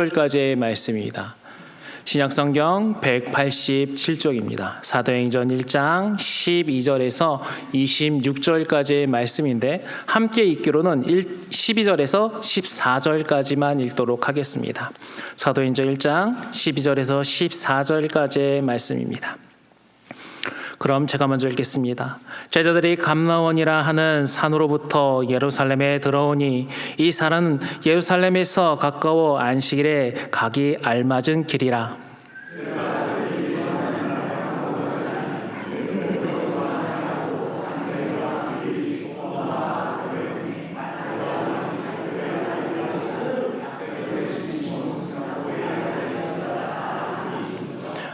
10절까지의 말씀입니다. 신약성경 187쪽입니다. 사도행전 1장 12절에서 26절까지의 말씀인데 함께 읽기로는 12절에서 14절까지만 읽도록 하겠습니다. 사도행전 1장 12절에서 14절까지의 말씀입니다. 그럼 제가 먼저 읽겠습니다. 제자들이 감라원이라 하는 산으로부터 예루살렘에 들어오니 이 산은 예루살렘에서 가까워 안식일에 가기 알맞은 길이라.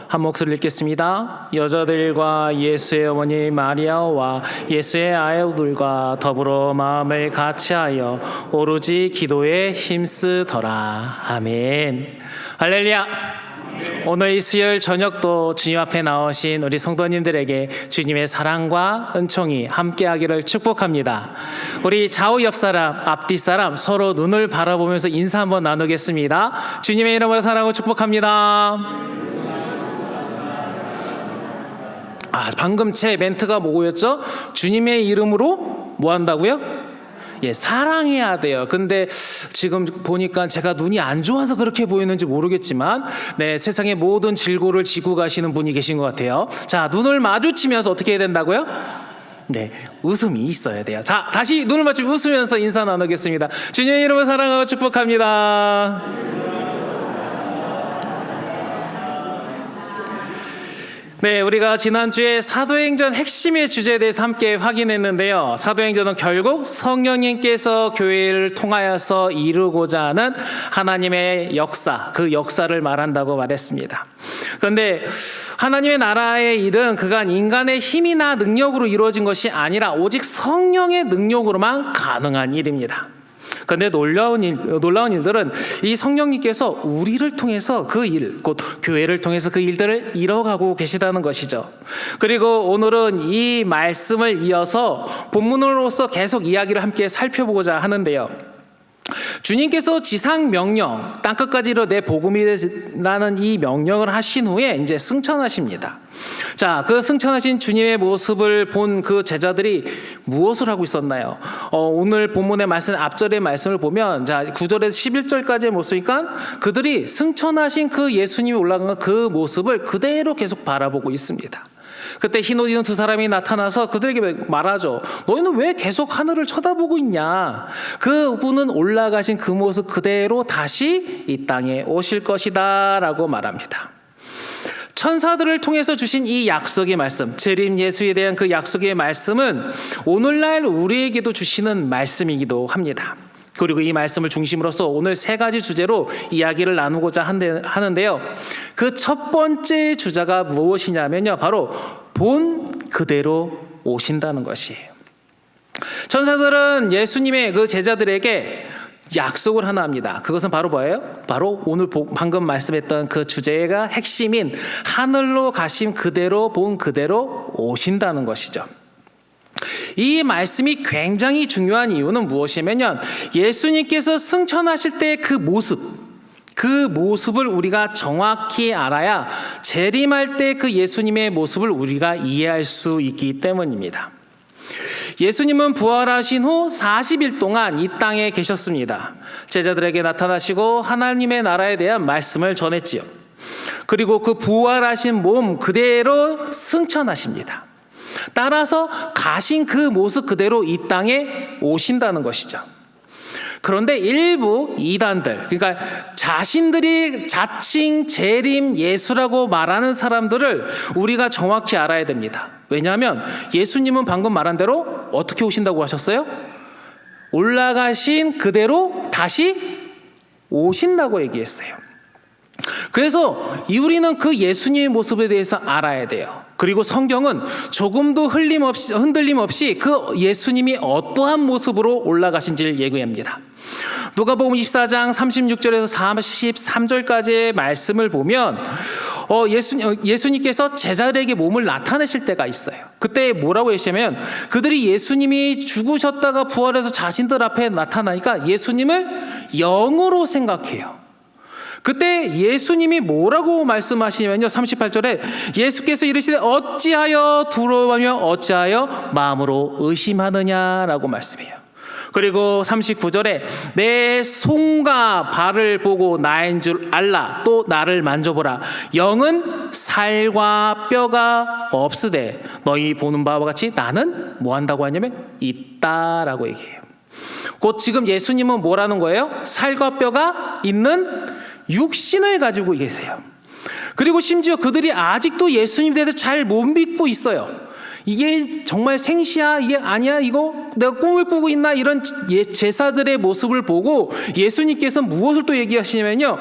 한 목소리 읽겠습니다. 여자들과 예수의 어머니 마리아와 예수의 아이들과 더불어 마음을 같이하여 오로지 기도에 힘쓰더라. 아멘. 할렐루야. 오늘 이 수요일 저녁도 주님 앞에 나오신 우리 성도님들에게 주님의 사랑과 은총이 함께하기를 축복합니다. 우리 좌우 옆 사람, 앞뒤 사람 서로 눈을 바라보면서 인사 한번 나누겠습니다. 주님의 이름으로 사랑하고 축복합니다. 방금 제 멘트가 뭐였죠? 주님의 이름으로 뭐 한다고요? 사랑해야 돼요. 근데 지금 보니까 제가 눈이 안 좋아서 그렇게 보이는지 모르겠지만 세상의 모든 질고를 지고 가시는 분이 계신 것 같아요. 자, 눈을 마주치면서 어떻게 해야 된다고요? 웃음이 있어야 돼요. 자, 다시 눈을 마주치고 웃으면서 인사 나누겠습니다. 주님의 이름으로 사랑하고 축복합니다. 우리가 지난주에 사도행전 핵심의 주제에 대해서 함께 확인했는데요. 사도행전은 결국 성령님께서 교회를 통하여서 이루고자 하는 하나님의 역사, 그 역사를 말한다고 말했습니다. 그런데 하나님의 나라의 일은 그간 인간의 힘이나 능력으로 이루어진 것이 아니라 오직 성령의 능력으로만 가능한 일입니다. 그런데 놀라운 일들은 이 성령님께서 우리를 통해서 그 일, 곧 교회를 통해서 그 일들을 이뤄가고 계시다는 것이죠. 그리고 오늘은 이 말씀을 이어서 본문으로서 계속 이야기를 함께 살펴보고자 하는데요. 주님께서 지상 명령, 땅끝까지 이르되 복음이라는 이 명령을 하신 후에 이제 승천하십니다. 자, 그 승천하신 주님의 모습을 본 그 제자들이 무엇을 하고 있었나요? 오늘 본문의 말씀, 앞절의 말씀을 보면, 자, 9절에서 11절까지의 모습이니까 그들이 승천하신 그 예수님이 올라간 그 모습을 그대로 계속 바라보고 있습니다. 그때 흰 옷 입은 두 사람이 나타나서 그들에게 말하죠. 너희는 왜 계속 하늘을 쳐다보고 있냐? 그분은 올라가신 그 모습 그대로 다시 이 땅에 오실 것이다 라고 말합니다. 천사들을 통해서 주신 이 약속의 말씀, 재림 예수에 대한 그 약속의 말씀은 오늘날 우리에게도 주시는 말씀이기도 합니다. 그리고 이 말씀을 중심으로서 오늘 세 가지 주제로 이야기를 나누고자 하는데요. 그 첫 번째 주제가 무엇이냐면요, 바로 본 그대로 오신다는 것이에요. 천사들은 예수님의 그 제자들에게 약속을 하나 합니다. 그것은 바로 뭐예요? 바로 오늘 방금 말씀했던 그 주제가 핵심인 하늘로 가심 그대로 본 그대로 오신다는 것이죠. 이 말씀이 굉장히 중요한 이유는 무엇이냐면 예수님께서 승천하실 때의 그 모습을 우리가 정확히 알아야 재림할 때 그 예수님의 모습을 우리가 이해할 수 있기 때문입니다. 예수님은 부활하신 후 40일 동안 이 땅에 계셨습니다. 제자들에게 나타나시고 하나님의 나라에 대한 말씀을 전했지요. 그리고 그 부활하신 몸 그대로 승천하십니다. 따라서 가신 그 모습 그대로 이 땅에 오신다는 것이죠. 그런데 일부 이단들, 그러니까 자신들이 자칭 재림 예수라고 말하는 사람들을 우리가 정확히 알아야 됩니다. 왜냐하면 예수님은 방금 말한 대로 어떻게 오신다고 하셨어요? 올라가신 그대로 다시 오신다고 얘기했어요. 그래서 우리는 그 예수님의 모습에 대해서 알아야 돼요. 그리고 성경은 조금도 흔들림 없이 그 예수님이 어떠한 모습으로 올라가신지를 예고합니다. 누가복음 24장 36절에서 43절까지의 말씀을 보면 예수님께서 제자들에게 몸을 나타내실 때가 있어요. 그때 뭐라고 하시냐면 그들이 예수님이 죽으셨다가 부활해서 자신들 앞에 나타나니까 예수님을 영으로 생각해요. 그때 예수님이 뭐라고 말씀하시냐면요, 38절에 예수께서 이르시되 어찌하여 두려워하며 어찌하여 마음으로 의심하느냐라고 말씀해요. 그리고 39절에 내 손과 발을 보고 나인 줄 알라. 또 나를 만져보라. 영은 살과 뼈가 없으되 너희 보는 바와 같이 나는 뭐 한다고 하냐면 있다라고 얘기해요. 곧 지금 예수님은 뭐라는 거예요? 살과 뼈가 있는 육신을 가지고 계세요. 그리고 심지어 그들이 아직도 예수님에 대해서 잘 못 믿고 있어요. 이게 정말 생시야? 이게 아니야? 이거 내가 꿈을 꾸고 있나? 이런 제사들의 모습을 보고 예수님께서 무엇을 또 얘기하시냐면요,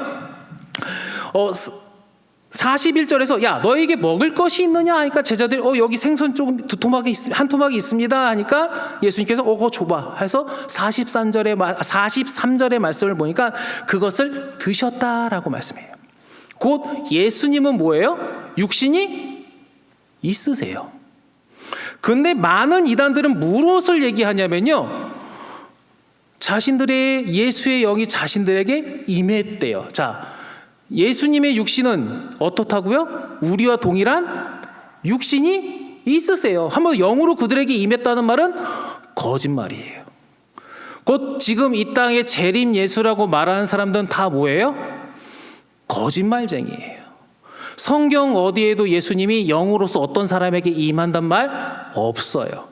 41절에서 야 너에게 먹을 것이 있느냐 하니까 제자들이 여기 생선 조금 한 토막이 있습니다 하니까 예수님께서 그거 줘봐 해서 43절의 말씀을 보니까 그것을 드셨다라고 말씀해요. 곧 예수님은 뭐예요? 육신이 있으세요. 근데 많은 이단들은 무엇을 얘기하냐면요, 자신들의 예수의 영이 자신들에게 임했대요. 자, 예수님의 육신은 어떻다고요? 우리와 동일한 육신이 있으세요. 한번 영으로 그들에게 임했다는 말은 거짓말이에요. 곧 지금 이 땅에 재림 예수라고 말하는 사람들은 다 뭐예요? 거짓말쟁이에요. 성경 어디에도 예수님이 영으로서 어떤 사람에게 임한단 말 없어요.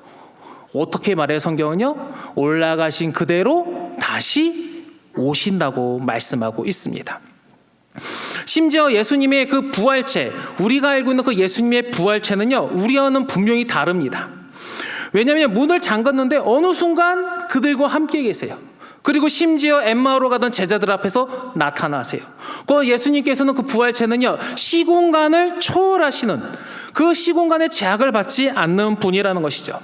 어떻게 말해요? 성경은요, 올라가신 그대로 다시 오신다고 말씀하고 있습니다. 심지어 예수님의 그 부활체, 우리가 알고 있는 그 예수님의 부활체는요, 우리와는 분명히 다릅니다. 왜냐하면 문을 잠갔는데 어느 순간 그들과 함께 계세요. 그리고 심지어 엠마오로 가던 제자들 앞에서 나타나세요. 그 예수님께서는 그 부활체는요, 시공간을 초월하시는, 그 시공간의 제약을 받지 않는 분이라는 것이죠.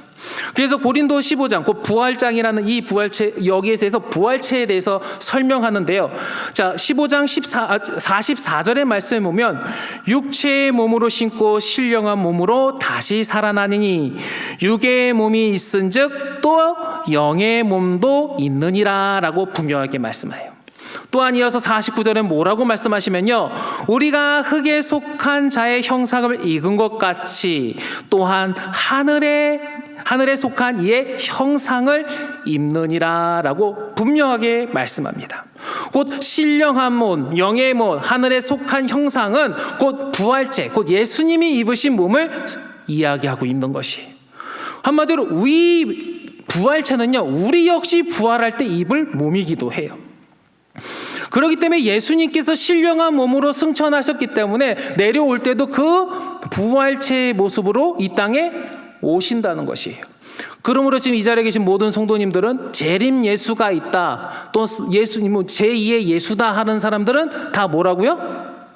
그래서 고린도 15장, 그 부활장이라는 이 부활체, 여기에서 부활체에 대해서 설명하는데요. 자, 15장 44절의 말씀에 보면 육체의 몸으로 신고 신령한 몸으로 다시 살아나느니 육의 몸이 있은즉 또 영의 몸도 있느니라 라고 분명하게 말씀해요. 또한 이어서 49절에 뭐라고 말씀하시면요, 우리가 흙에 속한 자의 형상을 입은 것 같이 또한 하늘에 속한 이의 형상을 입느니라 라고 분명하게 말씀합니다. 곧 신령한 몸, 영의 몸, 하늘에 속한 형상은 곧 부활체, 곧 예수님이 입으신 몸을 이야기하고 있는 것이, 한마디로 우리 부활체는요, 우리 역시 부활할 때 입을 몸이기도 해요. 그렇기 때문에 예수님께서 신령한 몸으로 승천하셨기 때문에 내려올 때도 그 부활체의 모습으로 이 땅에 오신다는 것이에요. 그러므로 지금 이 자리에 계신 모든 성도님들은 재림 예수가 있다, 또 예수님 제2의 예수다 하는 사람들은 다 뭐라고요?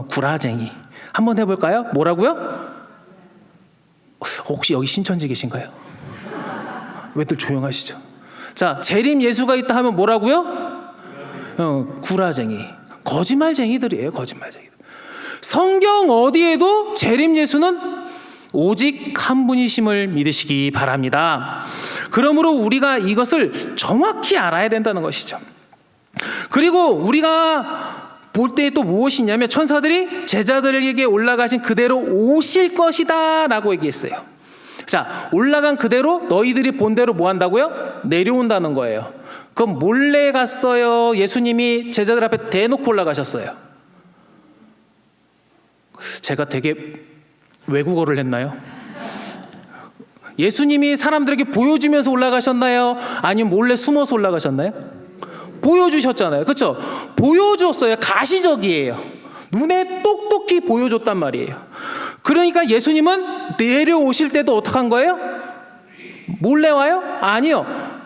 구라쟁이. 한번 해볼까요? 뭐라고요? 혹시 여기 신천지 계신가요? 왜들 조용하시죠? 자, 재림 예수가 있다 하면 뭐라고요? 구라쟁이, 거짓말쟁이들이에요. 거짓말쟁이들. 성경 어디에도 재림 예수는 오직 한 분이심을 믿으시기 바랍니다. 그러므로 우리가 이것을 정확히 알아야 된다는 것이죠. 그리고 우리가 볼 때 또 무엇이냐면 천사들이 제자들에게 올라가신 그대로 오실 것이다 라고 얘기했어요. 자, 올라간 그대로 너희들이 본 대로 뭐 한다고요? 내려온다는 거예요. 그럼 몰래 갔어요? 예수님이 제자들 앞에 대놓고 올라가셨어요? 제가 되게 외국어를 했나요? 예수님이 사람들에게 보여주면서 올라가셨나요? 아니면 몰래 숨어서 올라가셨나요? 보여주셨잖아요. 그렇죠? 보여줬어요. 가시적이에요. 눈에 똑똑히 보여줬단 말이에요. 그러니까 예수님은 내려오실 때도 어떻게 한 거예요? 몰래 와요? 아니요.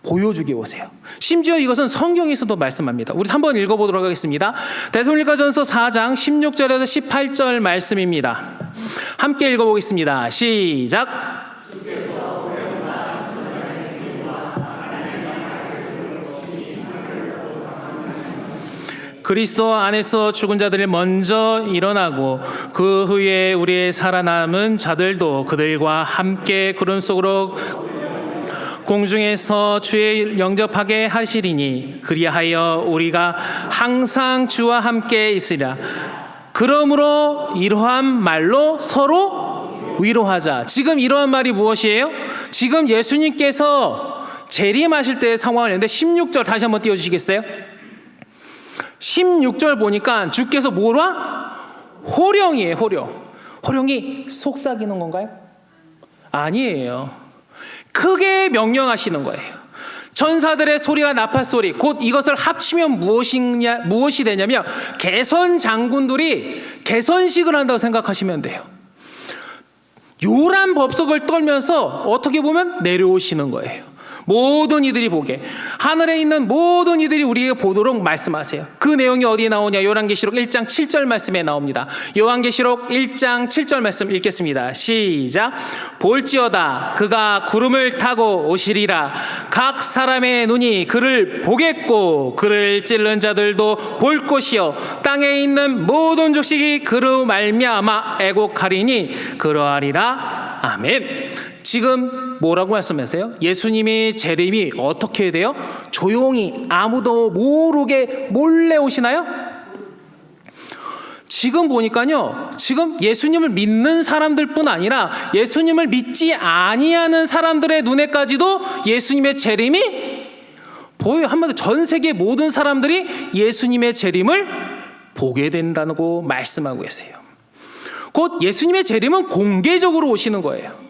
보여주게 오세요. 심지어 이것은 성경에서도 말씀합니다. 우리 한번 읽어보도록 하겠습니다. 데살로니가전서 4장 16절에서 18절 말씀입니다. 함께 읽어보겠습니다. 시작. 그리스도 안에서 죽은 자들이 먼저 일어나고 그 후에 우리의 살아남은 자들도 그들과 함께 구름 속으로 공중에서 주의 영접하게 하시리니 그리하여 우리가 항상 주와 함께 있으리라. 그러므로 이러한 말로 서로 위로하자. 지금 이러한 말이 무엇이에요? 지금 예수님께서 재림하실 때의 상황을 했는데 16절 다시 한번 띄워주시겠어요? 16절 보니까 주께서 뭐라? 호령이에요. 호령이 속삭이는 건가요? 아니에요. 크게 명령하시는 거예요. 천사들의 소리와 나팔 소리, 곧 이것을 합치면 무엇이 되냐면 개선 장군들이 개선식을 한다고 생각하시면 돼요. 요란 법석을 떨면서 어떻게 보면 내려오시는 거예요. 모든 이들이 보게, 하늘에 있는 모든 이들이 우리에게 보도록 말씀하세요. 그 내용이 어디에 나오냐? 요한계시록 1장 7절 말씀에 나옵니다. 요한계시록 1장 7절 말씀 읽겠습니다. 시작. 볼지어다 그가 구름을 타고 오시리라. 각 사람의 눈이 그를 보겠고 그를 찔른 자들도 볼 것이요 땅에 있는 모든 족식이 그로 말미암아 애곡하리니 그러하리라. 아멘. 지금 뭐라고 말씀하세요? 예수님의 재림이 어떻게 돼요? 조용히 아무도 모르게 몰래 오시나요? 지금 보니까요, 지금 예수님을 믿는 사람들뿐 아니라 예수님을 믿지 아니하는 사람들의 눈에까지도 예수님의 재림이 보여요. 한마디로 전 세계 모든 사람들이 예수님의 재림을 보게 된다고 말씀하고 계세요. 곧 예수님의 재림은 공개적으로 오시는 거예요.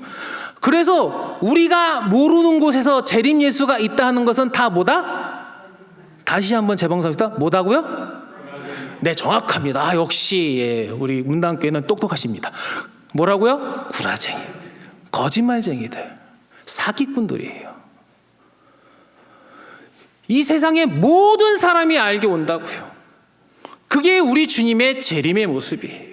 그래서 우리가 모르는 곳에서 재림 예수가 있다 하는 것은 다 뭐다? 다시 한번 재방송합시다. 뭐다고요? 네, 정확합니다. 아, 역시 예, 우리 문단교회는 똑똑하십니다. 뭐라고요? 구라쟁이, 거짓말쟁이들, 사기꾼들이에요. 이 세상의 모든 사람이 알게 온다고요. 그게 우리 주님의 재림의 모습이에요.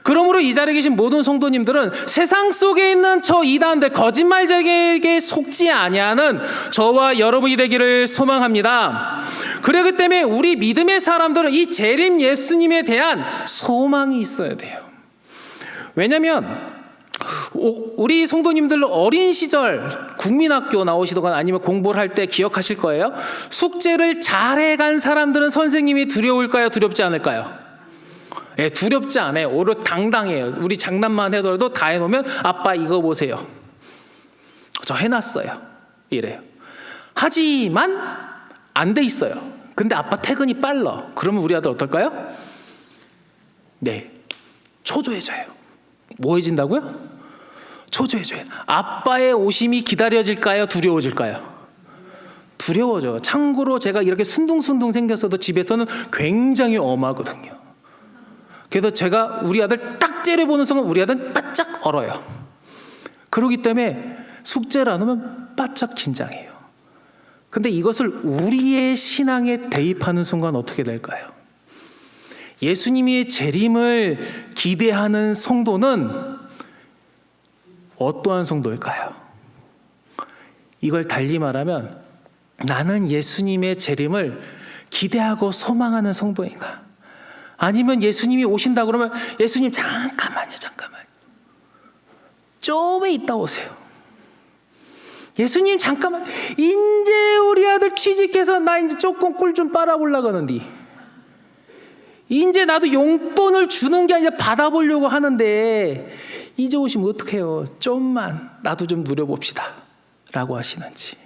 그러므로 이 자리에 계신 모든 성도님들은 세상 속에 있는 저 이단들, 거짓말쟁이에게 속지 아니하는 저와 여러분이 되기를 소망합니다. 그렇기 때문에 우리 믿음의 사람들은 이 재림 예수님에 대한 소망이 있어야 돼요. 왜냐하면 우리 성도님들 어린 시절 국민학교 나오시거나 아니면 공부를 할 때 기억하실 거예요. 숙제를 잘해간 사람들은 선생님이 두려울까요? 두렵지 않을까요? 예, 두렵지 않아요. 오히려 당당해요. 우리 장난만 해더라도 다 해놓으면 아빠 이거 보세요. 저 해놨어요. 이래요. 하지만 안 돼 있어요. 근데 아빠 퇴근이 빨라. 그러면 우리 아들 어떨까요? 네, 초조해져요. 뭐해진다고요? 초조해져요. 아빠의 오심이 기다려질까요? 두려워질까요? 두려워져요. 참고로 제가 이렇게 순둥순둥 생겼어도 집에서는 굉장히 엄하거든요. 그래서 제가 우리 아들 딱 째려보는 순간 우리 아들은 바짝 얼어요. 그렇기 때문에 숙제를 안 하면 바짝 긴장해요. 근데 이것을 우리의 신앙에 대입하는 순간 어떻게 될까요? 예수님의 재림을 기대하는 성도는 어떠한 성도일까요? 이걸 달리 말하면 나는 예수님의 재림을 기대하고 소망하는 성도인가? 아니면 예수님이 오신다 그러면 예수님 잠깐만요. 좀 이따 오세요. 예수님 잠깐만, 이제 우리 아들 취직해서 나 이제 조금 꿀 좀 빨아보려고 하는데 이제 나도 용돈을 주는 게 아니라 받아보려고 하는데 이제 오시면 어떡해요? 좀만 나도 좀 누려봅시다 라고 하시는지,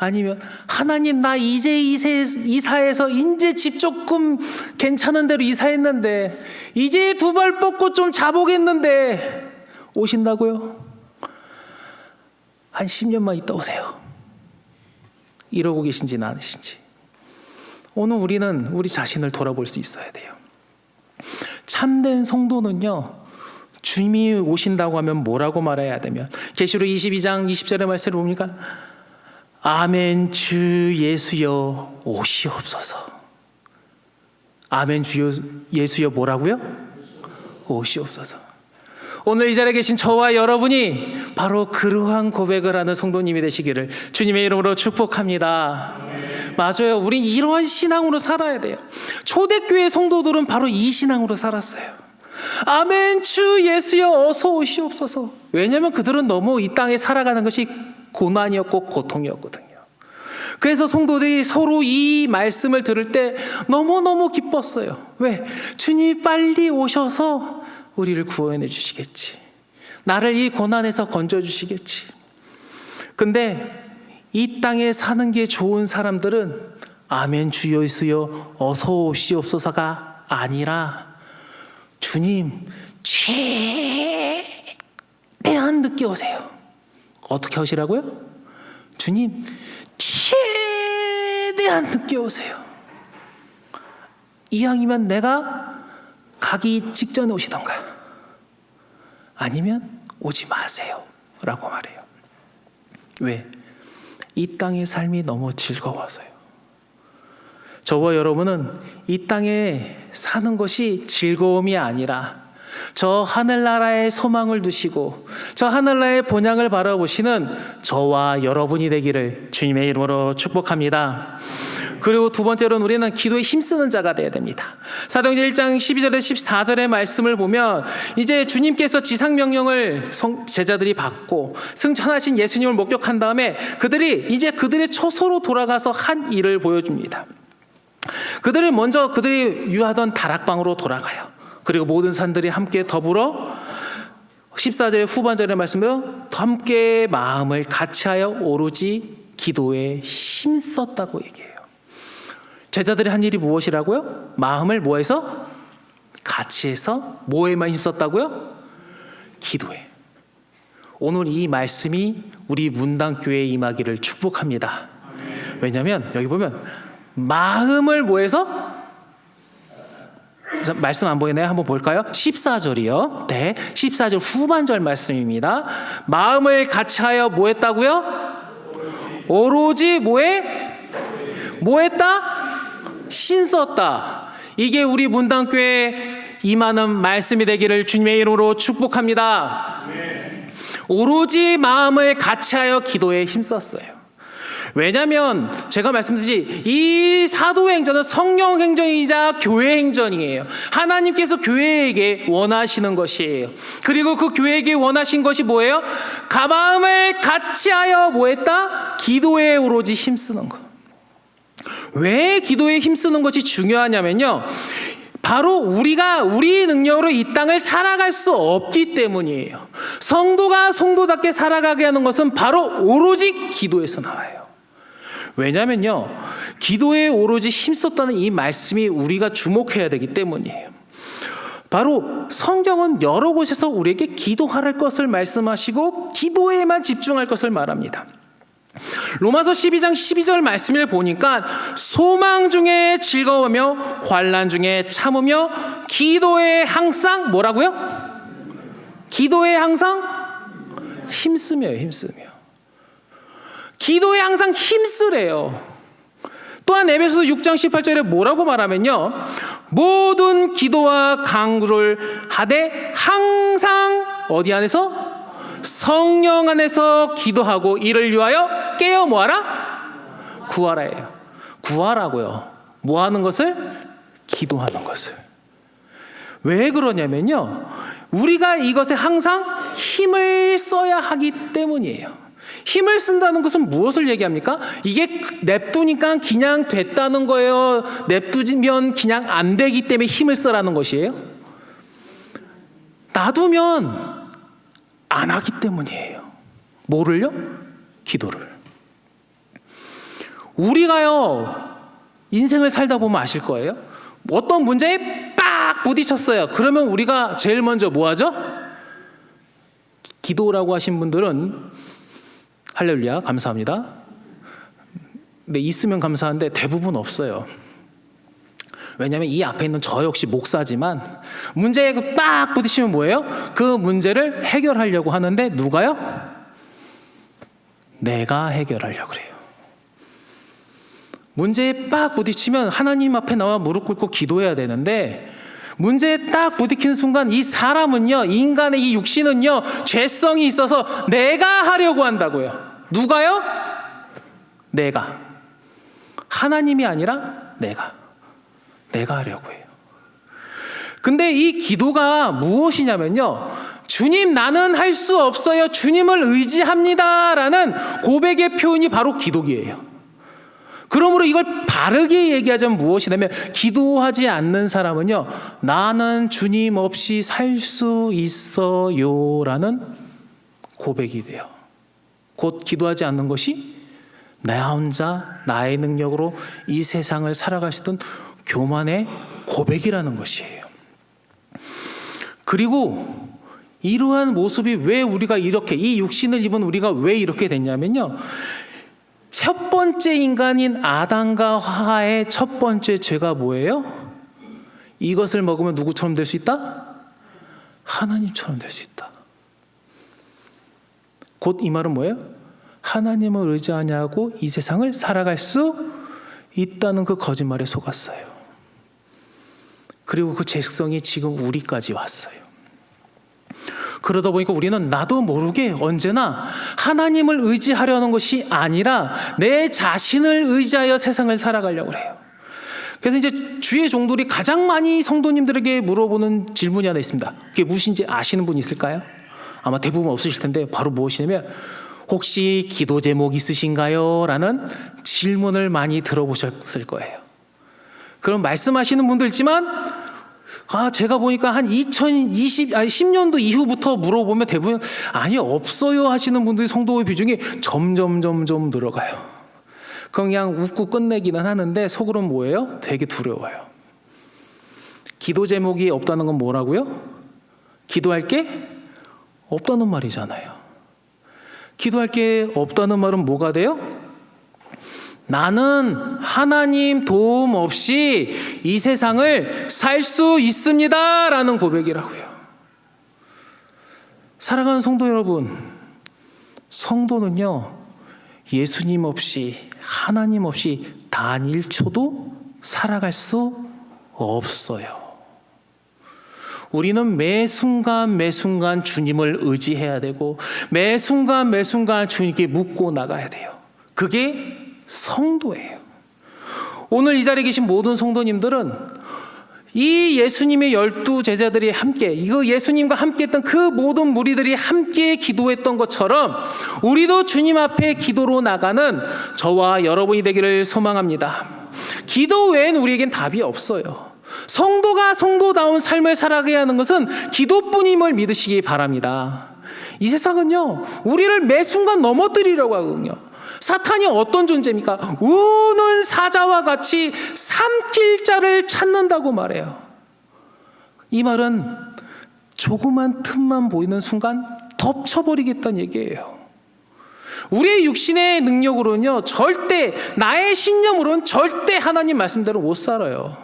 아니면 하나님 나 이제 이사해서 이제 집 조금 괜찮은 데로 이사했는데 이제 두 발 뻗고 좀 자보겠는데 오신다고요? 한 10년만 있다 오세요. 이러고 계신지는 않으신지 오늘 우리는 우리 자신을 돌아볼 수 있어야 돼요. 참된 성도는요, 주님이 오신다고 하면 뭐라고 말해야 되면, 계시록 22장 20절의 말씀을 봅니까? 아멘 주 예수여 오시옵소서. 아멘 주 예수여 뭐라고요? 오시옵소서. 오늘 이 자리에 계신 저와 여러분이 바로 그러한 고백을 하는 성도님이 되시기를 주님의 이름으로 축복합니다. 맞아요. 우린 이러한 신앙으로 살아야 돼요. 초대교회 성도들은 바로 이 신앙으로 살았어요. 아멘 주 예수여 어서 오시옵소서. 왜냐하면 그들은 너무 이 땅에 살아가는 것이 고난이었고 고통이었거든요. 그래서 성도들이 서로 이 말씀을 들을 때 너무너무 기뻤어요. 왜? 주님이 빨리 오셔서 우리를 구원해 주시겠지. 나를 이 고난에서 건져 주시겠지. 근데 이 땅에 사는 게 좋은 사람들은 아멘 주 예수여 어서 오시옵소서가 아니라 주님 최대한 늦게 오세요. 어떻게 하시라고요? 주님 최대한 늦게 오세요. 이왕이면 내가 가기 직전에 오시던가 아니면 오지 마세요 라고 말해요. 왜? 이 땅의 삶이 너무 즐거워서요. 저와 여러분은 이 땅에 사는 것이 즐거움이 아니라 저 하늘나라의 소망을 두시고 저 하늘나라의 본향을 바라보시는 저와 여러분이 되기를 주님의 이름으로 축복합니다. 그리고 두 번째로는 우리는 기도에 힘쓰는 자가 되어야 됩니다. 사도행전 1장 12절에서 14절의 말씀을 보면 이제 주님께서 지상명령을 제자들이 받고 승천하신 예수님을 목격한 다음에 그들이 이제 그들의 처소로 돌아가서 한 일을 보여줍니다. 그들이 먼저 그들이 유하던 다락방으로 돌아가요. 그리고 모든 산들이 함께 더불어 14절의 후반절의 말씀으로 함께 마음을 같이하여 오로지 기도에 힘썼다고 얘기해요. 제자들이 한 일이 무엇이라고요? 마음을 뭐해서? 같이 해서 뭐에만 힘썼다고요? 기도에. 오늘 이 말씀이 우리 문당교회에 임하기를 축복합니다. 왜냐하면 여기 보면 마음을 뭐해서? 말씀 안 보이나요? 한번 볼까요? 14절이요. 네, 14절 후반절 말씀입니다. 마음을 같이하여 뭐했다고요? 오로지 뭐했다? 신썼다. 이게 우리 문당교회에 임하는 말씀이 되기를 주님의 이름으로 축복합니다. 오로지 마음을 같이하여 기도에 힘썼어요. 왜냐하면 제가 말씀드렸듯이 이 사도행전은 성령행전이자 교회행전이에요. 하나님께서 교회에게 원하시는 것이에요. 그리고 그 교회에게 원하신 것이 뭐예요? 마음을 같이하여 뭐했다? 기도에 오로지 힘쓰는 것. 왜 기도에 힘쓰는 것이 중요하냐면요, 바로 우리가 우리 능력으로 이 땅을 살아갈 수 없기 때문이에요. 성도가 성도답게 살아가게 하는 것은 바로 오로지 기도에서 나와요. 왜냐면요, 기도에 오로지 힘썼다는 이 말씀이 우리가 주목해야 되기 때문이에요. 바로 성경은 여러 곳에서 우리에게 기도할 것을 말씀하시고 기도에만 집중할 것을 말합니다. 로마서 12장 12절 말씀을 보니까 소망 중에 즐거우며 환난 중에 참으며 기도에 항상 뭐라고요? 기도에 항상 힘쓰며요. 힘쓰며. 기도에 항상 힘쓰래요. 또한 에베소서 6장 18절에 뭐라고 말하면요, 모든 기도와 간구를 하되 항상 어디 안에서? 성령 안에서 기도하고 이를 위하여 깨어 뭐하라? 구하라예요. 구하라고요. 뭐 하는 것을? 기도하는 것을. 왜 그러냐면요, 우리가 이것에 항상 힘을 써야 하기 때문이에요. 힘을 쓴다는 것은 무엇을 얘기합니까? 이게 냅두니까 그냥 됐다는 거예요? 냅두면 그냥 안 되기 때문에 힘을 쓰라는 것이에요? 놔두면 안 하기 때문이에요. 뭐를요? 기도를. 우리가요, 인생을 살다 보면 아실 거예요. 어떤 문제에 빡 부딪혔어요. 그러면 우리가 제일 먼저 뭐 하죠? 기도라고 하신 분들은 할렐루야, 감사합니다. 네, 있으면 감사한데 대부분 없어요. 왜냐하면 이 앞에 있는 저 역시 목사지만 문제에 빡 부딪히면 뭐예요? 그 문제를 해결하려고 하는데 누가요? 내가 해결하려고 그래요. 문제에 빡 부딪히면 하나님 앞에 나와 무릎 꿇고 기도해야 되는데 문제에 딱 부딪히는 순간 이 사람은요, 인간의 이 육신은요, 죄성이 있어서 내가 하려고 한다고요. 누가요? 내가. 하나님이 아니라 내가 하려고 해요. 근데 이 기도가 무엇이냐면요, 주님, 나는 할 수 없어요. 주님을 의지합니다. 라는 고백의 표현이 바로 기도기예요. 그러므로 이걸 바르게 얘기하자면 무엇이냐면, 기도하지 않는 사람은요, 나는 주님 없이 살 수 있어요. 라는 고백이 돼요. 곧 기도하지 않는 것이 나 혼자 나의 능력으로 이 세상을 살아갈 수 있던 교만의 고백이라는 것이에요. 그리고 이러한 모습이 왜 우리가 이렇게, 이 육신을 입은 우리가 왜 이렇게 됐냐면요, 첫 번째 인간인 아담과 하와의 첫 번째 죄가 뭐예요? 이것을 먹으면 누구처럼 될 수 있다? 하나님처럼 될 수 있다. 곧 이 말은 뭐예요? 하나님을 의지하냐고 이 세상을 살아갈 수 있다는 그 거짓말에 속았어요. 그리고 그 죄성이 지금 우리까지 왔어요. 그러다 보니까 우리는 나도 모르게 언제나 하나님을 의지하려는 것이 아니라 내 자신을 의지하여 세상을 살아가려고 해요. 그래서 이제 주의 종들이 가장 많이 성도님들에게 물어보는 질문이 하나 있습니다. 그게 무엇인지 아시는 분 있을까요? 아마 대부분 없으실 텐데, 바로 무엇이냐면, 혹시 기도 제목 있으신가요? 라는 질문을 많이 들어보셨을 거예요. 그럼 말씀하시는 분도 있지만, 제가 보니까 한 10년도 이후부터 물어보면 대부분 아니 없어요 하시는 분들이 성도의 비중이 점점 늘어가요. 그냥 웃고 끝내기는 하는데 속으로는 뭐예요? 되게 두려워요. 기도 제목이 없다는 건 뭐라고요? 기도할 게 없다는 말이잖아요. 기도할 게 없다는 말은 뭐가 돼요? 나는 하나님 도움 없이 이 세상을 살 수 있습니다 라는 고백이라고요. 사랑하는 성도 여러분, 성도는요, 예수님 없이, 하나님 없이 단 1초도 살아갈 수 없어요. 우리는 매 순간 주님을 의지해야 되고, 매 순간 주님께 묻고 나가야 돼요. 그게 성도예요. 오늘 이 자리에 계신 모든 성도님들은 이 예수님의 12 제자들이 함께, 이거 예수님과 함께 했던 그 모든 무리들이 함께 기도했던 것처럼 우리도 주님 앞에 기도로 나가는 저와 여러분이 되기를 소망합니다. 기도 외엔 우리에겐 답이 없어요. 성도가 성도다운 삶을 살아가야 하는 것은 기도뿐임을 믿으시기 바랍니다. 이 세상은요, 우리를 매 순간 넘어뜨리려고 하거든요. 사탄이 어떤 존재입니까? 우는 사자와 같이 삼킬 자를 찾는다고 말해요. 이 말은 조그만 틈만 보이는 순간 덮쳐버리겠다는 얘기예요. 우리의 육신의 능력으로는요, 절대, 나의 신념으로는 절대 하나님 말씀대로 못 살아요.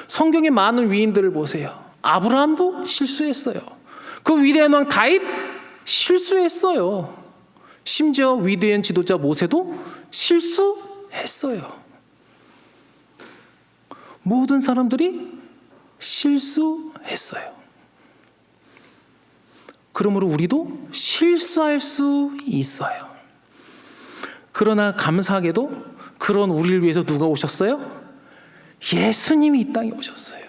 성경의 많은 위인들을 보세요. 아브라함도 실수했어요. 그 위대한 왕 다윗 실수했어요. 심지어 위대한 지도자 모세도 실수했어요. 모든 사람들이 실수했어요. 그러므로 우리도 실수할 수 있어요. 그러나 감사하게도 그런 우리를 위해서 누가 오셨어요? 예수님이 이 땅에 오셨어요.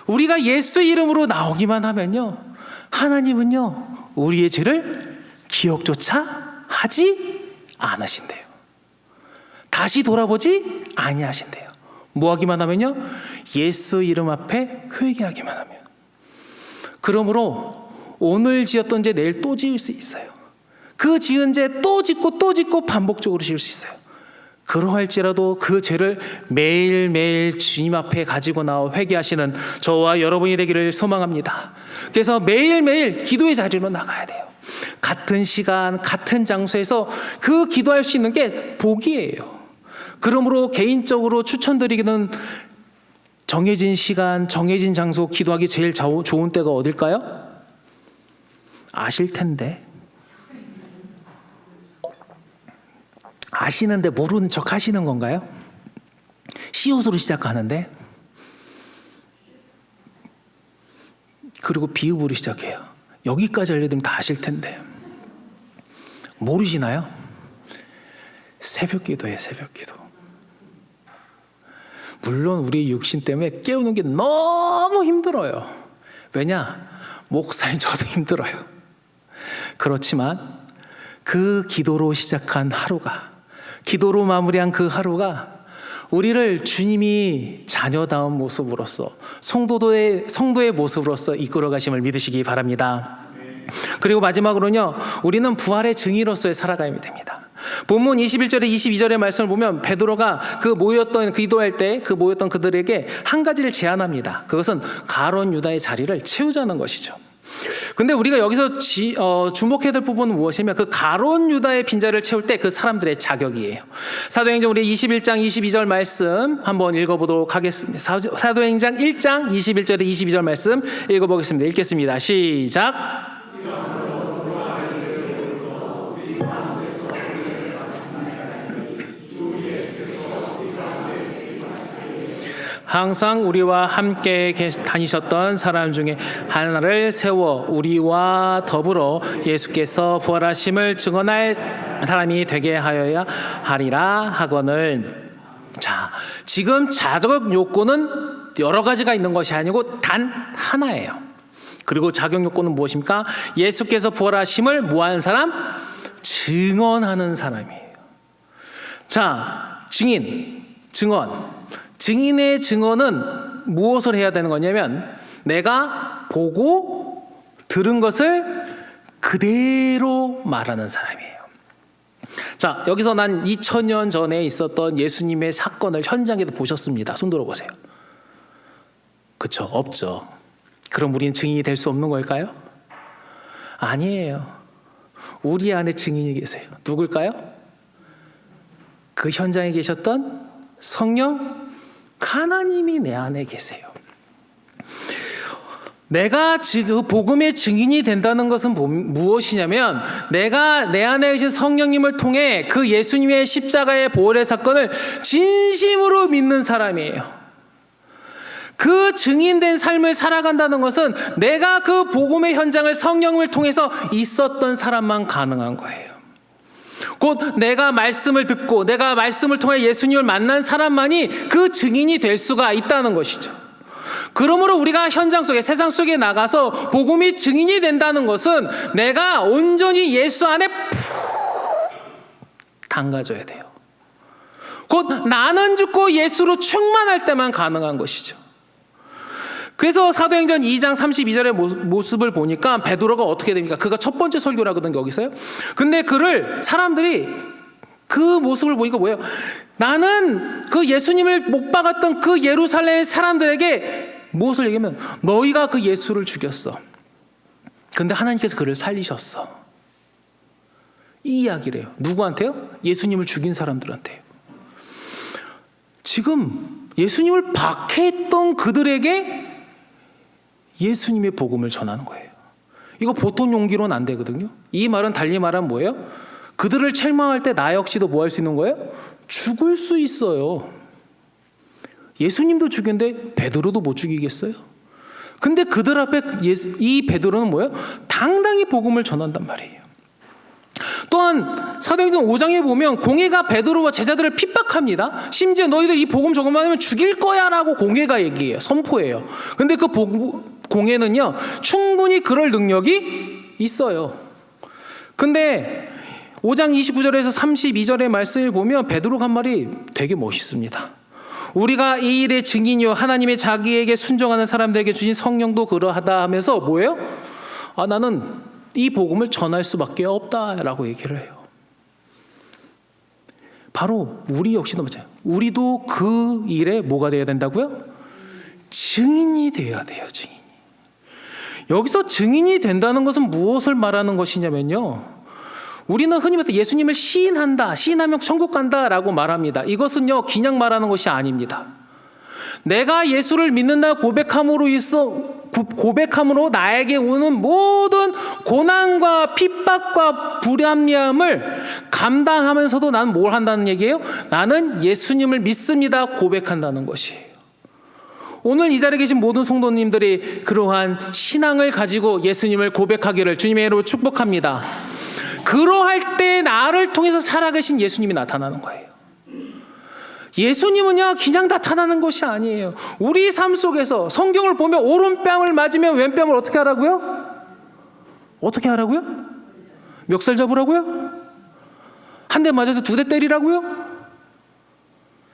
우리가 예수 이름으로 나오기만 하면요, 하나님은요, 우리의 죄를 기억조차 하지 않으신대요. 다시 돌아보지 아니하신대요. 뭐 하기만 하면요, 예수 이름 앞에 회개하기만 하면. 그러므로 오늘 지었던 죄 내일 또 지을 수 있어요. 그 지은 죄 또 짓고 반복적으로 지을 수 있어요. 그러할지라도 그 죄를 매일매일 주님 앞에 가지고 나와 회개하시는 저와 여러분이 되기를 소망합니다. 그래서 매일매일 기도의 자리로 나가야 돼요. 같은 시간, 같은 장소에서 그 기도할 수 있는 게 복이에요. 그러므로 개인적으로 추천드리기는 정해진 시간, 정해진 장소 기도하기 제일 좋은 때가 어딜까요? 아실 텐데. 아시는데 모르는 척 하시는 건가요? 시옷으로 시작하는데 그리고 비읍으로 시작해요. 여기까지 알려드리면 다 아실 텐데 모르시나요? 새벽 기도예요. 새벽 기도. 물론 우리 육신 때문에 깨우는 게 너무 힘들어요. 왜냐? 목사님 저도 힘들어요. 그렇지만 그 기도로 시작한 하루가, 기도로 마무리한 그 하루가 우리를 주님이 자녀다운 모습으로서 성도의 모습으로서 이끌어 가심을 믿으시기 바랍니다. 그리고 마지막으로는요, 우리는 부활의 증인으로서의 살아가야 됩니다. 본문 21절에 22절의 말씀을 보면 베드로가 기도할 때 그 모였던 그들에게 한 가지를 제안합니다. 그것은 가룟 유다의 자리를 채우자는 것이죠. 근데 우리가 여기서 주목해야 될 부분은 무엇이냐면 그 가룟 유다의 빈자리를 채울 때 그 사람들의 자격이에요. 사도행전 우리 21장 22절 말씀 한번 읽어보도록 하겠습니다. 사도행전 1장 21절에 22절 말씀 읽어보겠습니다. 읽겠습니다. 시작. 항상 우리와 함께 다니셨던 사람 중에 하나를 세워 우리와 더불어 예수께서 부활하심을 증언할 사람이 되게 하여야 하리라 하거늘. 자, 지금 자격 요건은 여러 가지가 있는 것이 아니고 단 하나예요. 그리고 자격 요건은 무엇입니까? 예수께서 부활하심을 뭐하는 사람? 증언하는 사람이에요. 자, 증언. 증인의 증언은 무엇을 해야 되는 거냐면 내가 보고 들은 것을 그대로 말하는 사람이에요. 자, 여기서 난 2000년 전에 있었던 예수님의 사건을 현장에서 보셨습니다. 손 들어보세요. 그렇죠? 없죠. 그럼 우리는 증인이 될 수 없는 걸까요? 아니에요. 우리 안에 증인이 계세요. 누굴까요? 그 현장에 계셨던 성령 하나님이 내 안에 계세요. 내가 지금 복음의 증인이 된다는 것은 무엇이냐면 내가 내 안에 계신 성령님을 통해 그 예수님의 십자가의 보혈의 사건을 진심으로 믿는 사람이에요. 그 증인된 삶을 살아간다는 것은 내가 그 복음의 현장을 성령을 통해서 있었던 사람만 가능한 거예요. 곧 내가 말씀을 듣고 내가 말씀을 통해 예수님을 만난 사람만이 그 증인이 될 수가 있다는 것이죠. 그러므로 우리가 현장 속에 세상 속에 나가서 복음이 증인이 된다는 것은 내가 온전히 예수 안에 푹 담가져야 돼요. 곧 나는 죽고 예수로 충만할 때만 가능한 것이죠. 그래서 사도행전 2장 32절의 모습을 보니까 베드로가 어떻게 됩니까? 그가 첫 번째 설교라거든요, 여기서요. 근데 사람들이 그 모습을 보니까 뭐예요? 나는 그 예수님을 못 박았던 그 예루살렘의 사람들에게 무엇을 얘기하면 너희가 그 예수를 죽였어. 근데 하나님께서 그를 살리셨어. 이 이야기를 해요. 누구한테요? 예수님을 죽인 사람들한테요. 지금 예수님을 박해했던 그들에게 예수님의 복음을 전하는 거예요. 이거 보통 용기로는 안 되거든요. 이 말은 달리 말하면 뭐예요? 그들을 책망할 때 나 역시도 뭐 할 수 있는 거예요? 죽을 수 있어요. 예수님도 죽였는데 베드로도 못 죽이겠어요? 근데 그들 앞에 이 베드로는 뭐예요? 당당히 복음을 전한단 말이에요. 또한 사도행전 5장에 보면 공회가 베드로와 제자들을 핍박합니다. 심지어 너희들 이 복음 조금만 하면 죽일 거야 라고 공회가 얘기해요. 선포해요. 근데 그 공회는요 충분히 그럴 능력이 있어요. 근데 5장 29절에서 32절의 말씀을 보면 베드로가 한 말이 되게 멋있습니다. 우리가 이 일의 증인이요 하나님의 자기에게 순종하는 사람들에게 주신 성령도 그러하다 하면서 뭐예요? 나는 이 복음을 전할 수밖에 없다라고 얘기를 해요. 바로 우리 역시도 맞아요. 우리도 그 일에 뭐가 되어야 된다고요? 증인이 되어야 돼요. 증인이. 여기서 증인이 된다는 것은 무엇을 말하는 것이냐면요, 우리는 흔히 말해서 예수님을 시인한다, 시인하면 천국 간다라고 말합니다. 이것은요 그냥 말하는 것이 아닙니다. 내가 예수를 믿는다 고백함으로 나에게 오는 모든 고난과 핍박과 불합리함을 감당하면서도 나는 뭘 한다는 얘기예요? 나는 예수님을 믿습니다 고백한다는 것이에요. 오늘 이 자리에 계신 모든 성도님들이 그러한 신앙을 가지고 예수님을 고백하기를 주님의 이름으로 축복합니다. 그러할 때 나를 통해서 살아계신 예수님이 나타나는 거예요. 예수님은요 그냥 나타나는 것이 아니에요. 우리 삶 속에서 성경을 보면 오른뺨을 맞으면 왼뺨을 어떻게 하라고요? 어떻게 하라고요? 멱살 잡으라고요? 한 대 맞아서 2대 때리라고요?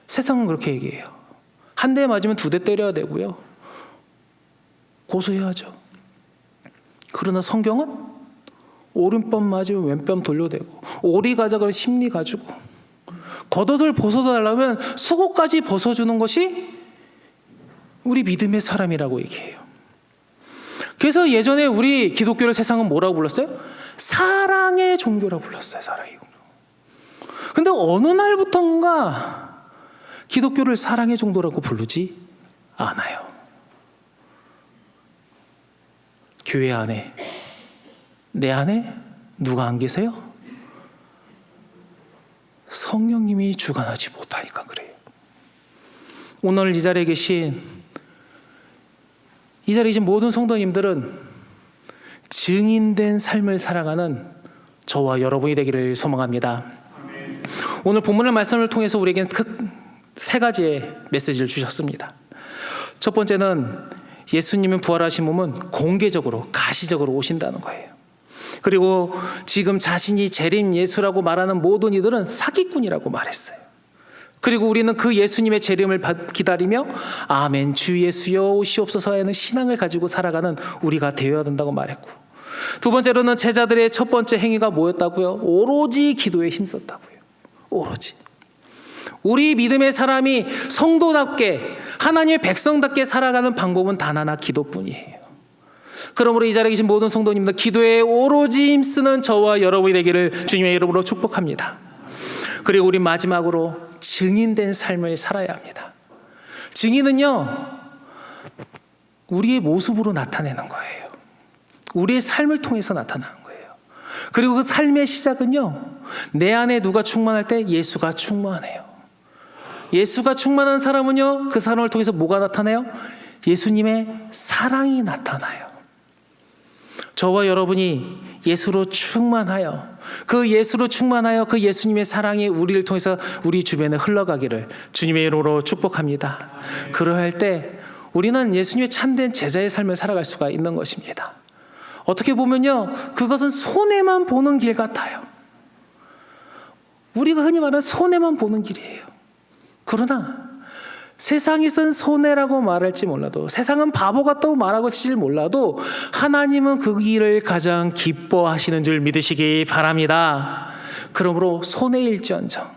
세상은 그렇게 얘기해요. 한 대 맞으면 2대 때려야 되고요, 고소해야죠. 그러나 성경은 오른뺨 맞으면 왼뺨 돌려대고, 오리 가자 그러면 심리 가지고, 겉옷을 벗어달라면 속옷까지 벗어주는 것이 우리 믿음의 사람이라고 얘기해요. 그래서 예전에 우리 기독교를 세상은 뭐라고 불렀어요? 사랑의 종교라고 불렀어요. 사랑의 종교. 근데 어느 날부턴가 기독교를 사랑의 종교라고 부르지 않아요. 교회 안에, 내 안에 누가 안 계세요? 성령님이 주관하지 못하니까 그래요. 오늘 이 자리에 계신 모든 성도님들은 증인된 삶을 살아가는 저와 여러분이 되기를 소망합니다. 오늘 본문의 말씀을 통해서 우리에게는 큰 3가지의 메시지를 주셨습니다. 첫 번째는 예수님은 부활하신 몸은 공개적으로, 가시적으로 오신다는 거예요. 그리고 지금 자신이 재림 예수라고 말하는 모든 이들은 사기꾼이라고 말했어요. 그리고 우리는 그 예수님의 재림을 기다리며 아멘 주 예수여 오시옵소서 하는 신앙을 가지고 살아가는 우리가 되어야 된다고 말했고, 두 번째로는 제자들의 첫 번째 행위가 뭐였다고요? 오로지 기도에 힘썼다고요. 오로지. 우리 믿음의 사람이 성도답게, 하나님의 백성답게 살아가는 방법은 단 하나, 기도뿐이에요. 그러므로 이 자리에 계신 모든 성도님들, 기도에 오로지 힘쓰는 저와 여러분이 되기를 주님의 이름으로 축복합니다. 그리고 우리 마지막으로 증인된 삶을 살아야 합니다. 증인은요, 우리의 모습으로 나타내는 거예요. 우리의 삶을 통해서 나타나는 거예요. 그리고 그 삶의 시작은요, 내 안에 누가 충만할 때 예수가 충만해요. 예수가 충만한 사람은요, 그 사람을 통해서 뭐가 나타나요? 예수님의 사랑이 나타나요. 저와 여러분이 예수로 충만하여, 그 예수로 충만하여 그 예수님의 사랑이 우리를 통해서 우리 주변에 흘러가기를 주님의 이름으로 축복합니다. 그러할 때 우리는 예수님의 참된 제자의 삶을 살아갈 수가 있는 것입니다. 어떻게 보면요, 그것은 손해만 보는 길 같아요. 우리가 흔히 말하는 손해만 보는 길이에요. 그러나 세상에선 손해라고 말할지 몰라도, 세상은 바보 같다고 말하고 칠 몰라도 하나님은 그 길을 가장 기뻐하시는 줄 믿으시기 바랍니다. 그러므로 손해일지언정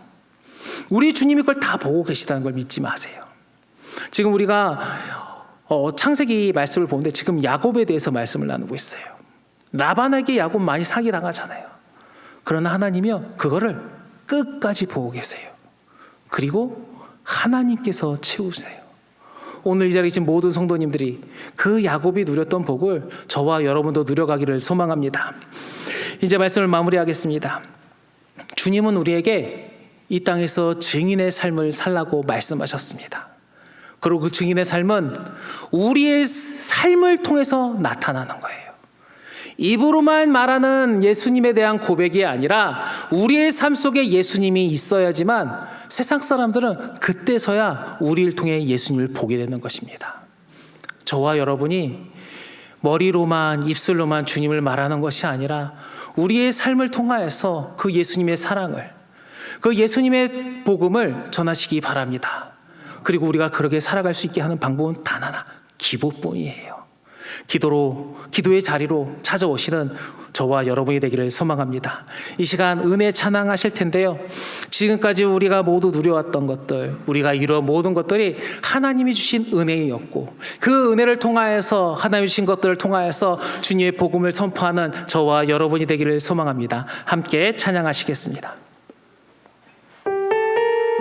우리 주님이 그걸 다 보고 계시다는 걸 믿지 마세요. 지금 우리가 창세기 말씀을 보는데 지금 야곱에 대해서 말씀을 나누고 있어요. 라반에게 야곱 많이 사기당하잖아요. 그러나 하나님이요, 그거를 끝까지 보고 계세요. 그리고 하나님께서 채우세요. 오늘 이 자리에 계신 모든 성도님들이 그 야곱이 누렸던 복을 저와 여러분도 누려가기를 소망합니다. 이제 말씀을 마무리하겠습니다. 주님은 우리에게 이 땅에서 증인의 삶을 살라고 말씀하셨습니다. 그리고 그 증인의 삶은 우리의 삶을 통해서 나타나는 거예요. 입으로만 말하는 예수님에 대한 고백이 아니라 우리의 삶 속에 예수님이 있어야지만 세상 사람들은 그때서야 우리를 통해 예수님을 보게 되는 것입니다. 저와 여러분이 머리로만, 입술로만 주님을 말하는 것이 아니라 우리의 삶을 통하여서 그 예수님의 사랑을, 그 예수님의 복음을 전하시기 바랍니다. 그리고 우리가 그렇게 살아갈 수 있게 하는 방법은 단 하나, 기도뿐이에요. 기도의 자리로 찾아오시는 저와 여러분이 되기를 소망합니다. 이 시간 은혜 찬양하실 텐데요, 지금까지 우리가 모두 누려왔던 것들, 우리가 이루어 모든 것들이 하나님이 주신 은혜였고, 그 은혜를 통하여서, 하나님이 주신 것들을 통하여서 주님의 복음을 선포하는 저와 여러분이 되기를 소망합니다. 함께 찬양하시겠습니다.